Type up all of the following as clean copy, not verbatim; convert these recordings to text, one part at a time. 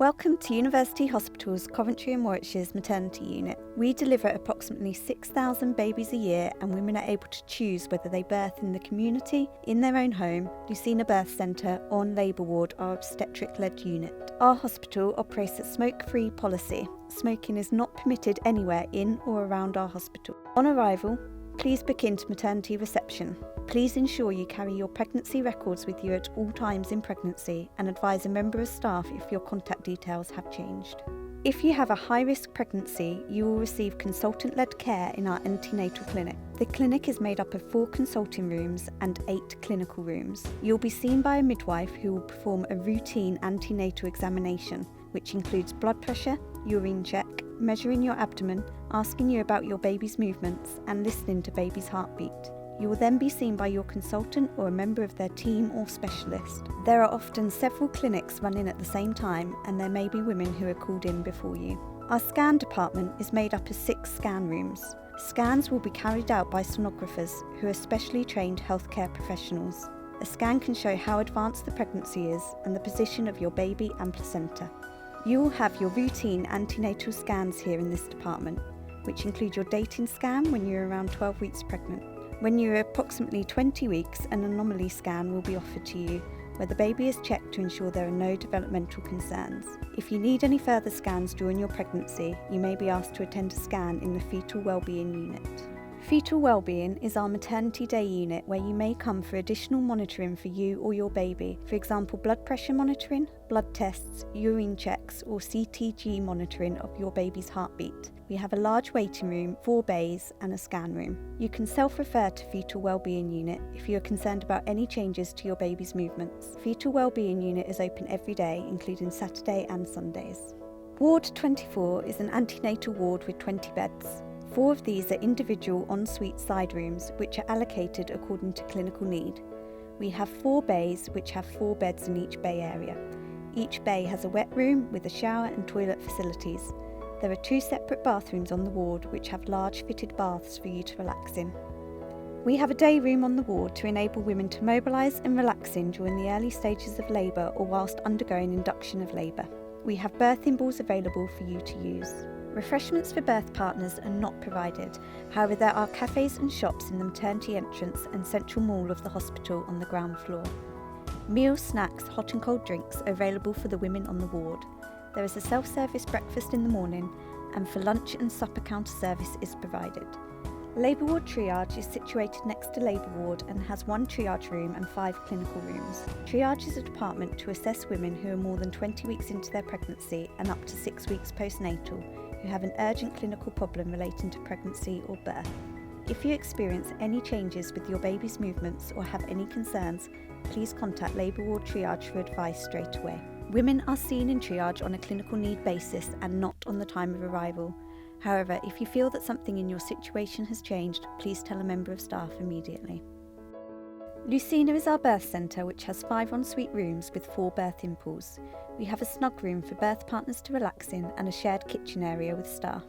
Welcome to University Hospital's Coventry and Warwickshire's maternity unit. We deliver approximately 6,000 babies a year, and women are able to choose whether they birth in the community, in their own home, Lucina Birth Centre or on Labour Ward, our obstetric-led unit. Our hospital operates a smoke-free policy. Smoking is not permitted anywhere in or around our hospital. On arrival, please book into Maternity Reception. Please ensure you carry your pregnancy records with you at all times in pregnancy and advise a member of staff if your contact details have changed. If you have a high-risk pregnancy, you will receive consultant-led care in our antenatal clinic. The clinic is made up of 4 consulting rooms and 8 clinical rooms. You'll be seen by a midwife who will perform a routine antenatal examination, which includes blood pressure, urine check, measuring your abdomen, asking you about your baby's movements, and listening to baby's heartbeat. You will then be seen by your consultant or a member of their team or specialist. There are often several clinics running at the same time, and there may be women who are called in before you. Our scan department is made up of 6 scan rooms. Scans will be carried out by sonographers who are specially trained healthcare professionals. A scan can show how advanced the pregnancy is and the position of your baby and placenta. You will have your routine antenatal scans here in this department, which include your dating scan when you're around 12 weeks pregnant. When you're approximately 20 weeks, an anomaly scan will be offered to you, where the baby is checked to ensure there are no developmental concerns. If you need any further scans during your pregnancy, you may be asked to attend a scan in the Fetal Wellbeing unit. Fetal Wellbeing is our maternity day unit where you may come for additional monitoring for you or your baby, for example blood pressure monitoring, blood tests, urine checks or CTG monitoring of your baby's heartbeat. We have a large waiting room, 4 bays and a scan room. You can self-refer to Fetal Wellbeing unit if you are concerned about any changes to your baby's movements. Fetal Wellbeing unit is open every day, including Saturday and Sundays. Ward 24 is an antenatal ward with 20 beds. 4 of these are individual ensuite side rooms which are allocated according to clinical need. We have 4 bays which have 4 beds in each bay area. Each bay has a wet room with a shower and toilet facilities. There are 2 separate bathrooms on the ward which have large fitted baths for you to relax in. We have a day room on the ward to enable women to mobilise and relax in during the early stages of labour or whilst undergoing induction of labour. We have birthing balls available for you to use. Refreshments for birth partners are not provided, however there are cafes and shops in the maternity entrance and central mall of the hospital on the ground floor. Meals, snacks, hot and cold drinks are available for the women on the ward. There is a self-service breakfast in the morning, and for lunch and supper counter service is provided. Labour Ward Triage is situated next to Labour Ward and has 1 triage room and 5 clinical rooms. Triage is a department to assess women who are more than 20 weeks into their pregnancy and up to 6 weeks postnatal, who have an urgent clinical problem relating to pregnancy or birth. If you experience any changes with your baby's movements or have any concerns, please contact Labour Ward Triage for advice straight away. Women are seen in triage on a clinical need basis and not on the time of arrival. However, if you feel that something in your situation has changed, please tell a member of staff immediately. Lucina is our birth centre which has 5 ensuite rooms with 4 birthing pools. We have a snug room for birth partners to relax in and a shared kitchen area with staff.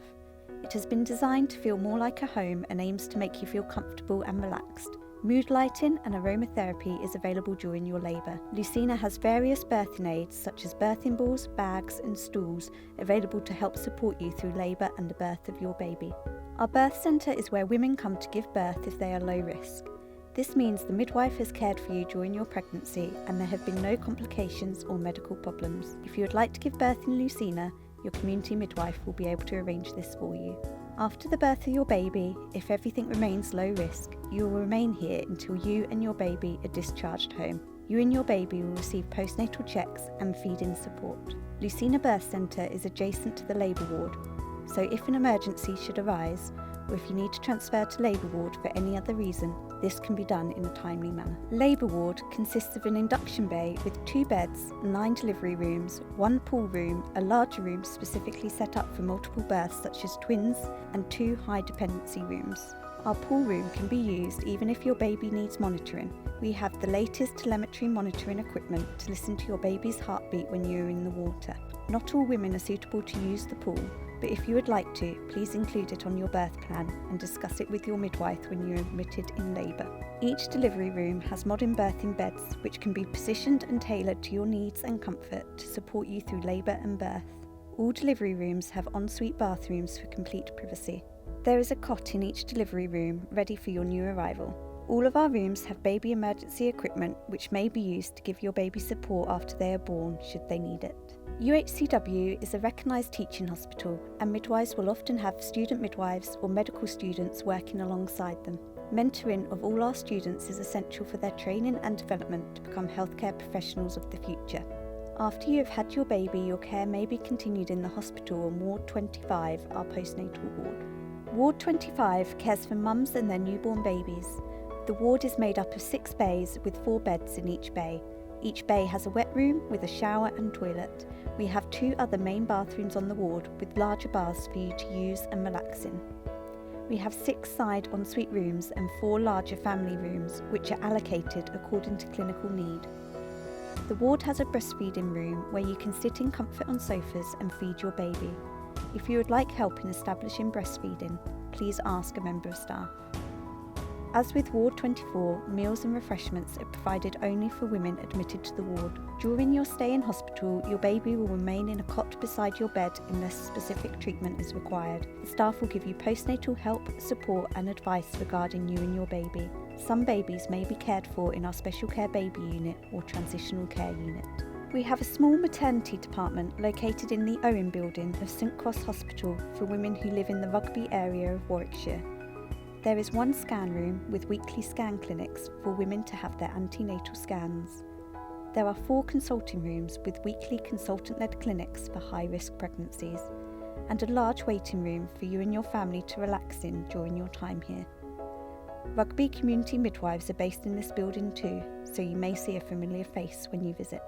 It has been designed to feel more like a home and aims to make you feel comfortable and relaxed. Mood lighting and aromatherapy is available during your labour. Lucina has various birthing aids such as birthing balls, bags and stools available to help support you through labour and the birth of your baby. Our birth centre is where women come to give birth if they are low risk. This means the midwife has cared for you during your pregnancy and there have been no complications or medical problems. If you would like to give birth in Lucina, your community midwife will be able to arrange this for you. After the birth of your baby, if everything remains low risk, you will remain here until you and your baby are discharged home. You and your baby will receive postnatal checks and feed-in support. Lucina Birth Centre is adjacent to the Labour Ward, so if an emergency should arise, or if you need to transfer to Labour Ward for any other reason, this can be done in a timely manner. Labour Ward consists of an induction bay with 2 beds, 9 delivery rooms, 1 pool room, a larger room specifically set up for multiple births such as twins, and 2 high dependency rooms. Our pool room can be used even if your baby needs monitoring. We have the latest telemetry monitoring equipment to listen to your baby's heartbeat when you are in the water. Not all women are suitable to use the pool. but if you would like to, please include it on your birth plan and discuss it with your midwife when you're admitted in labour. Each delivery room has modern birthing beds which can be positioned and tailored to your needs and comfort to support you through labour and birth. All delivery rooms have ensuite bathrooms for complete privacy. There is a cot in each delivery room ready for your new arrival. All of our rooms have baby emergency equipment which may be used to give your baby support after they are born should they need it. UHCW is a recognised teaching hospital, and midwives will often have student midwives or medical students working alongside them. Mentoring of all our students is essential for their training and development to become healthcare professionals of the future. After you have had your baby, your care may be continued in the hospital on Ward 25, our postnatal ward. Ward 25 cares for mums and their newborn babies. The ward is made up of 6 bays with 4 beds in each bay. Each bay has a wet room with a shower and toilet. We have 2 other main bathrooms on the ward with larger baths for you to use and relax in. We have 6 side ensuite rooms and 4 larger family rooms which are allocated according to clinical need. The ward has a breastfeeding room where you can sit in comfort on sofas and feed your baby. If you would like help in establishing breastfeeding, please ask a member of staff. As with Ward 24, meals and refreshments are provided only for women admitted to the ward. During your stay in hospital, your baby will remain in a cot beside your bed unless specific treatment is required. The staff will give you postnatal help, support and advice regarding you and your baby. Some babies may be cared for in our special care baby unit or transitional care unit. We have a small maternity department located in the Owen building of St Cross Hospital for women who live in the Rugby area of Warwickshire. There is 1 scan room with weekly scan clinics for women to have their antenatal scans. There are 4 consulting rooms with weekly consultant-led clinics for high-risk pregnancies, and a large waiting room for you and your family to relax in during your time here. Rugby community midwives are based in this building too, so you may see a familiar face when you visit.